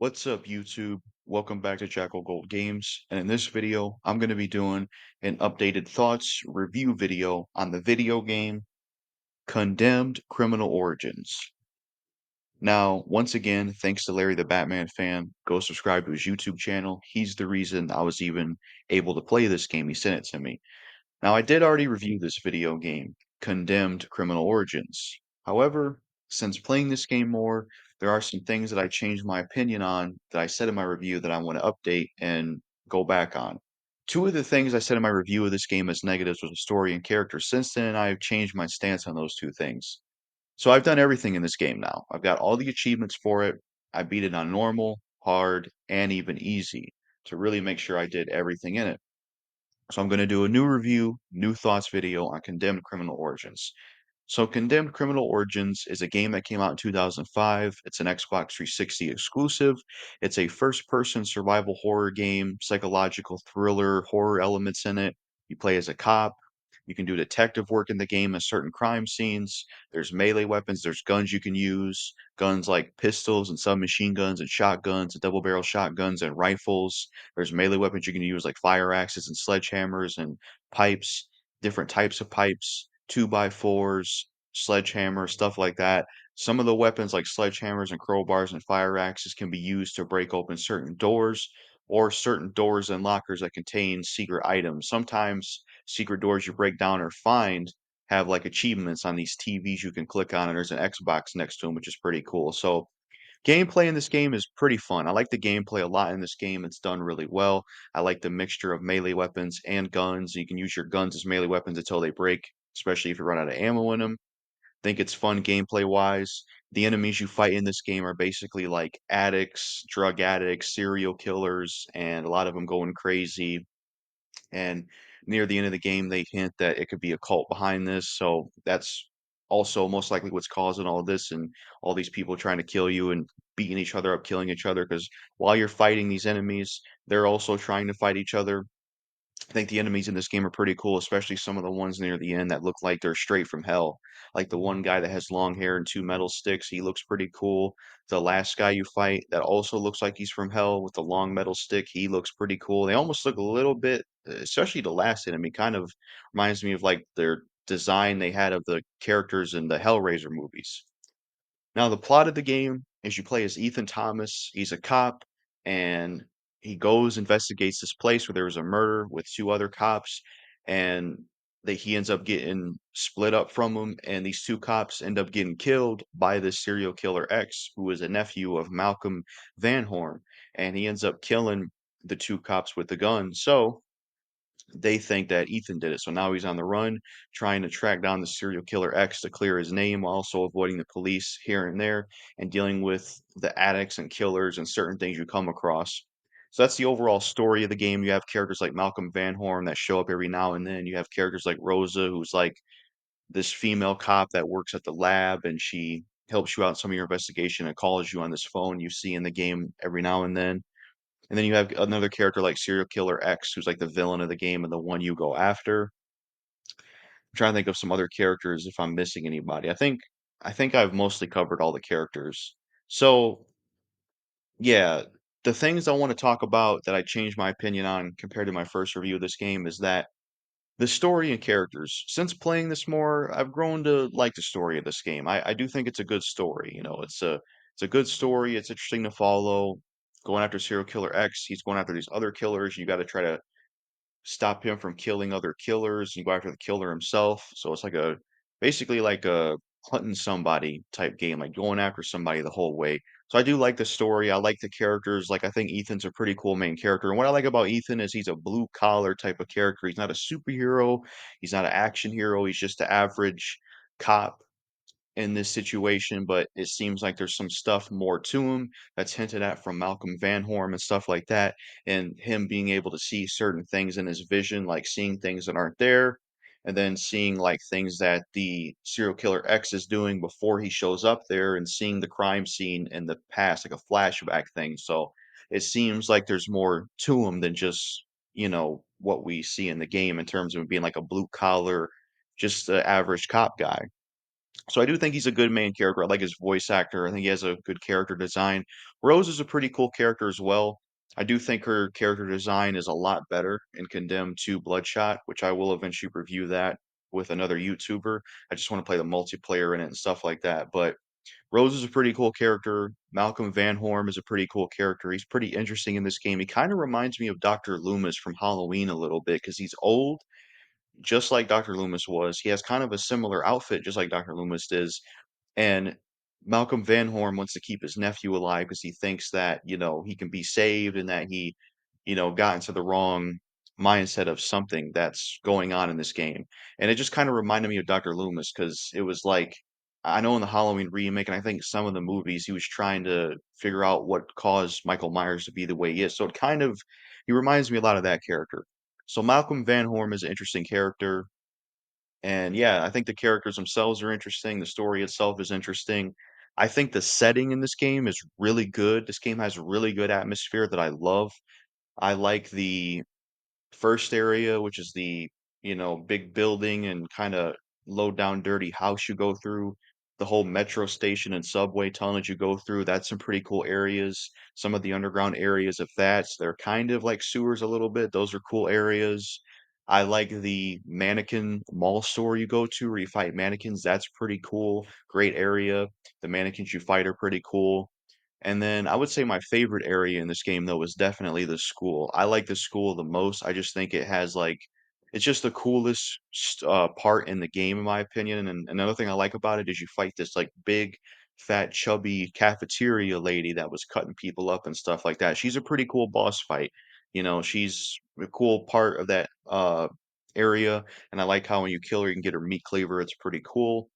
What's up, YouTube? Welcome back to Jackal Gold Games, and in this video, I'm going to be doing an updated thoughts review video on the video game Condemned: Criminal Origins. Now, once again, thanks to Larry the Batman fan, go subscribe to his YouTube channel. He's the reason I was even able to play this game. He sent it to me. Now, I did already review this video game, Condemned: Criminal Origins. However, since playing this game more, there are some things that I changed my opinion on that I said in my review that I want to update and go back on. Two of the things I said in my review of this game as negatives was the story and character. Since then, I've changed my stance on those two things. So I've done everything in this game now. I've got all the achievements for it. I beat it on normal, hard, and even easy to really make sure I did everything in it. So I'm going to do a new review, new thoughts video on Condemned: Criminal Origins. So Condemned: Criminal Origins is a game that came out in 2005. It's an Xbox 360 exclusive. It's a first-person survival horror game, psychological thriller, horror elements in it. You play as a cop. You can do detective work in the game in certain crime scenes. There's melee weapons, there's guns you can use, guns like pistols and submachine guns and shotguns and double-barrel shotguns and rifles. There's melee weapons you can use like fire axes and sledgehammers and pipes, different types of pipes, 2x4s, sledgehammer, stuff like that. Some of the weapons like sledgehammers and crowbars and fire axes can be used to break open certain doors or certain doors and lockers that contain secret items. Sometimes secret doors you break down or find have like achievements on these TVs you can click on, and there's an Xbox next to them, which is pretty cool. So gameplay in this game is pretty fun. I like the gameplay a lot in this game. It's done really well. I like the mixture of melee weapons and guns. You can use your guns as melee weapons until they break, especially if you run out of ammo in them. Think it's fun gameplay wise. The enemies you fight in this game are basically like addicts, drug addicts, serial killers, and a lot of them going crazy. And near the end of the game, they hint that it could be a cult behind this. So that's also most likely what's causing all this and all these people trying to kill you and beating each other up, killing each other. Because while you're fighting these enemies, they're also trying to fight each other. I think the enemies in this game are pretty cool, especially some of the ones near the end that look like they're straight from hell. Like the one guy that has long hair and two metal sticks, he looks pretty cool. The last guy you fight that also looks like he's from hell with the long metal stick, he looks pretty cool. They almost look a little bit, especially the last enemy, kind of reminds me of like their design they had of the characters in the Hellraiser movies. Now, the plot of the game is you play as Ethan Thomas. He's a cop, and he goes investigates this place where there was a murder with two other cops, and that he ends up getting split up from them, and these two cops end up getting killed by this serial killer X, who is a nephew of Malcolm Van Horn, and he ends up killing the two cops with the gun. So they think that Ethan did it. So now he's on the run, trying to track down the serial killer X to clear his name, while also avoiding the police here and there and dealing with the addicts and killers and certain things you come across. So that's the overall story of the game. You have characters like Malcolm Van Horn that show up every now and then. You have characters like Rosa, who's like this female cop that works at the lab, and she helps you out in some of your investigation and calls you on this phone you see in the game every now and then. And then you have another character like Serial Killer X, who's like the villain of the game and the one you go after. I'm trying to think of some other characters if I'm missing anybody. I think I've mostly covered all the characters. So yeah, the things I want to talk about that I changed my opinion on compared to my first review of this game is that the story and characters. Since playing this more, I've grown to like the story of this game. I do think it's a good story. It's a good story. It's interesting to follow. Going after Serial Killer X, he's going after these other killers. You got to try to stop him from killing other killers. You go after the killer himself. So it's like a basically like a hunting somebody type game, like going after somebody the whole way. So I do like the story. I like the characters. Like I think Ethan's a pretty cool main character. And what I like about Ethan is he's a blue collar type of character. He's not a superhero. He's not an action hero. He's just an average cop in this situation, but it seems like there's some stuff more to him that's hinted at from Malcolm Van Horn and stuff like that, and him being able to see certain things in his vision, like seeing things that aren't there, and then seeing like things that the serial killer X is doing before he shows up there, and seeing the crime scene in the past, like a flashback thing. So it seems like there's more to him than just, what we see in the game in terms of being like a blue collar, just the average cop guy. So I do think he's a good main character. I like his voice actor. I think he has a good character design. Rose is a pretty cool character as well. I do think her character design is a lot better in Condemned 2 Bloodshot, which I will eventually review that with another YouTuber. I just want to play the multiplayer in it and stuff like that. But Rose is a pretty cool character. Malcolm Van Horn is a pretty cool character. He's pretty interesting in this game. He kind of reminds me of Dr. Loomis from Halloween a little bit because he's old, just like Dr. Loomis was. He has kind of a similar outfit, just like Dr. Loomis does, and Malcolm Van Horn wants to keep his nephew alive because he thinks that, he can be saved and that he, got into the wrong mindset of something that's going on in this game. And it just kind of reminded me of Dr. Loomis because it was like, I know in the Halloween remake, and I think some of the movies, he was trying to figure out what caused Michael Myers to be the way he is. So he reminds me a lot of that character. So Malcolm Van Horn is an interesting character. And yeah, I think the characters themselves are interesting. The story itself is interesting. I think the setting in this game is really good. This game has a really good atmosphere that I love. I like the first area, which is the, big building and kind of low down dirty house you go through. The whole metro station and subway tunnel that you go through, that's some pretty cool areas. Some of the underground areas of that, they're kind of like sewers a little bit. Those are cool areas. I like the mannequin mall store you go to where you fight mannequins. That's pretty cool. Great area. The mannequins you fight are pretty cool. And then I would say my favorite area in this game though is definitely the school. I like the school the most. I just think it has like it's just the coolest part in the game in my opinion. And another thing I like about it is you fight this like big, fat, chubby cafeteria lady that was cutting people up and stuff like that. She's a pretty cool boss fight. She's a cool part of that area. And I like how when you kill her, you can get her meat cleaver. It's pretty cool.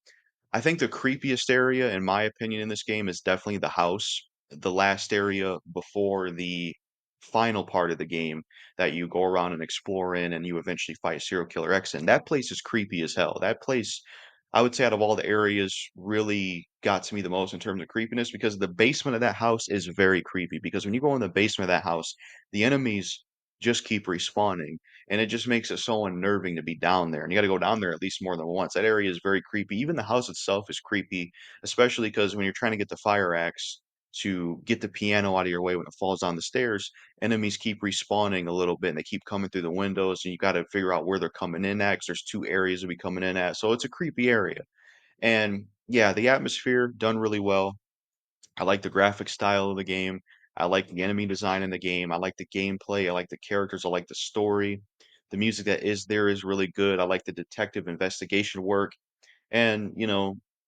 I think the creepiest area, in my opinion, in this game is definitely the house, the last area before the final part of the game that you go around and explore in and you eventually fight Serial Killer X in. That place is creepy as hell. That place, I would say, out of all the areas, really got to me the most in terms of creepiness because the basement of that house is very creepy. Because when you go in the basement of that house, the enemies just keep respawning and it just makes it so unnerving to be down there. And you got to go down there at least more than once. That area is very creepy. Even the house itself is creepy, especially because when you're trying to get the fire axe to get the piano out of your way when it falls down the stairs, enemies keep respawning a little bit and they keep coming through the windows, and you got to figure out where they're coming in at because there's two areas to be coming in at. So it's a creepy area. And yeah, the atmosphere done really well. I like the graphic style of the game. I like the enemy design in the game. I like the gameplay. I like the characters. I like the story. The music that is there is really good. I like the detective investigation work. And,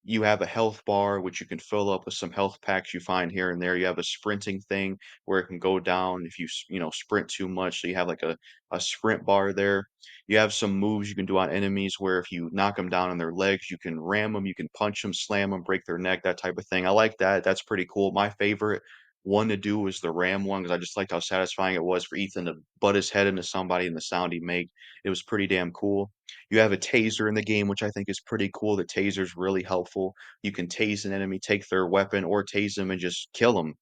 you have a health bar, which you can fill up with some health packs you find here and there. You have a sprinting thing where it can go down if you, sprint too much. So you have like a sprint bar there. You have some moves you can do on enemies where if you knock them down on their legs, you can ram them, you can punch them, slam them, break their neck, that type of thing. I like that. That's pretty cool. My favorite one to do was the ram one because I just liked how satisfying it was for Ethan to butt his head into somebody and the sound he made. It was pretty damn cool. You have a taser in the game, which I think is pretty cool. The taser's really helpful. You can tase an enemy, take their weapon, or tase them and just kill them.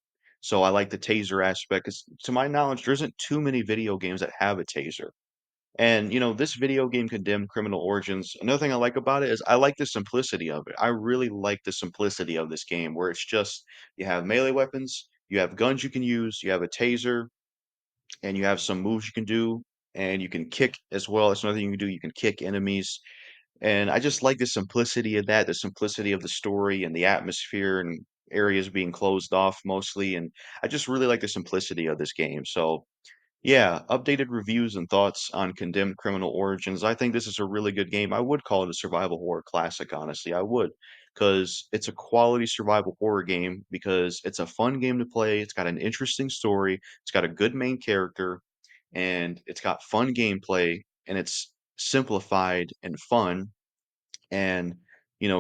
So I like the taser aspect because, to my knowledge, there isn't too many video games that have a taser. And, this video game Condemned Criminal Origins, another thing I like about it is I like the simplicity of it. I really like the simplicity of this game where it's just you have melee weapons, you have guns you can use, you have a taser, and you have some moves you can do, and you can kick as well. That's another thing you can do. You can kick enemies and I just like the simplicity of that, the simplicity of the story and the atmosphere and areas being closed off mostly. And I just really like the simplicity of this game. So, yeah, updated reviews and thoughts on Condemned Criminal Origins. I think this is a really good game. I would call it a survival horror classic, honestly. I would, because it's a quality survival horror game, because it's a fun game to play. It's got an interesting story, it's got a good main character, and it's got fun gameplay, and it's simplified and fun and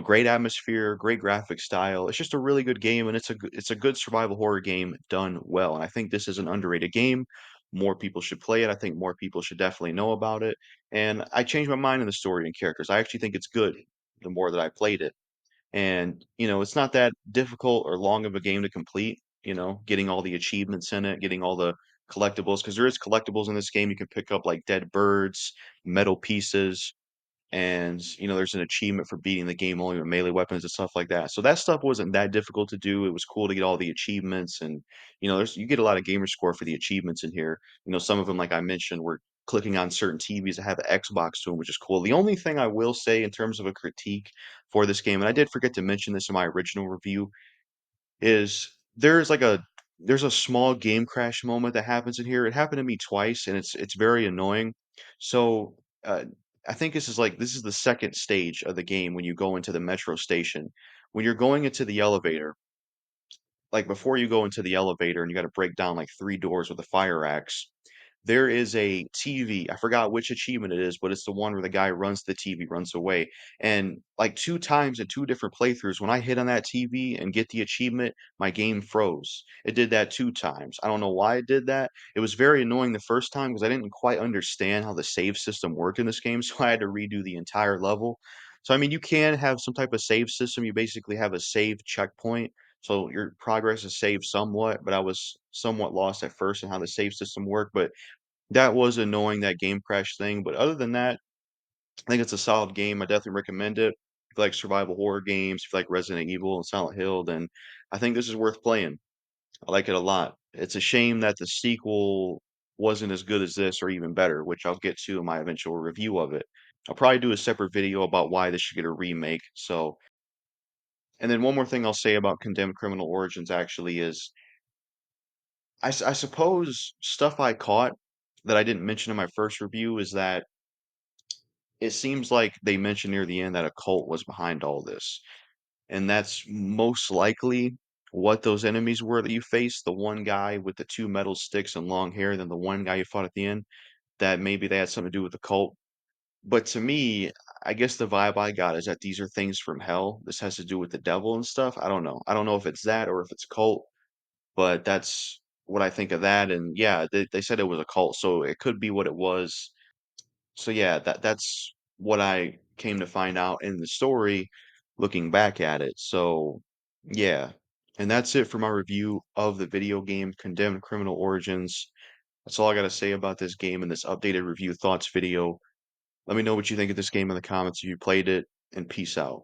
great atmosphere, great graphic style. It's just a really good game, and it's a good survival horror game done well. And I think this is an underrated game. More people should play it. I think more people should definitely know about it. And I changed my mind on the story and characters. I actually think it's good the more that I played it. And it's not that difficult or long of a game to complete. Getting all the achievements in it, getting all the collectibles, because there is collectibles in this game. You can pick up like dead birds, metal pieces, and there's an achievement for beating the game only with melee weapons and stuff like that. So that stuff wasn't that difficult to do. It was cool to get all the achievements, and you get a lot of gamer score for the achievements in here. Some of them, like I mentioned, were clicking on certain TVs that have an Xbox to them, which is cool. The only thing I will say in terms of a critique for this game, and I did forget to mention this in my original review, is there's a small game crash moment that happens in here. It happened to me twice, and it's very annoying. So, I think this is the second stage of the game when you go into the metro station. When you're going into the elevator, like before you go into the elevator and you got to break down like three doors with a fire axe, there is a TV. I forgot which achievement it is, but it's the one where the guy runs the TV, runs away. And like two times in two different playthroughs, when I hit on that TV and get the achievement, my game froze. It did that two times. I don't know why it did that. It was very annoying the first time because I didn't quite understand how the save system worked in this game, so I had to redo the entire level. So, I mean, you can have some type of save system. You basically have a save checkpoint, so your progress is saved somewhat, but I was somewhat lost at first in how the save system worked. But that was annoying, that game crash thing, but other than that, I think it's a solid game. I definitely recommend it. If you like survival horror games, if you like Resident Evil and Silent Hill, then I think this is worth playing. I like it a lot. It's a shame that the sequel wasn't as good as this or even better, which I'll get to in my eventual review of it. I'll probably do a separate video about why this should get a remake. So, and then one more thing I'll say about Condemned Criminal Origins actually is I suppose stuff I caught that I didn't mention in my first review is that it seems like they mentioned near the end that a cult was behind all this, and that's most likely what those enemies were that you faced. The one guy with the two metal sticks and long hair, then the one guy you fought at the end, that maybe they had something to do with the cult. But to me, I guess the vibe I got is that these are things from hell. This has to do with the devil and stuff. I don't know. I don't know if it's that or if it's cult, but that's what I think of that. And yeah, they said it was a cult, so it could be what it was. So yeah, that's what I came to find out in the story looking back at it. So yeah. And that's it for my review of the video game Condemned Criminal Origins. That's all I got to say about this game in this updated review thoughts video. Let me know what you think of this game in the comments if you played it, and peace out.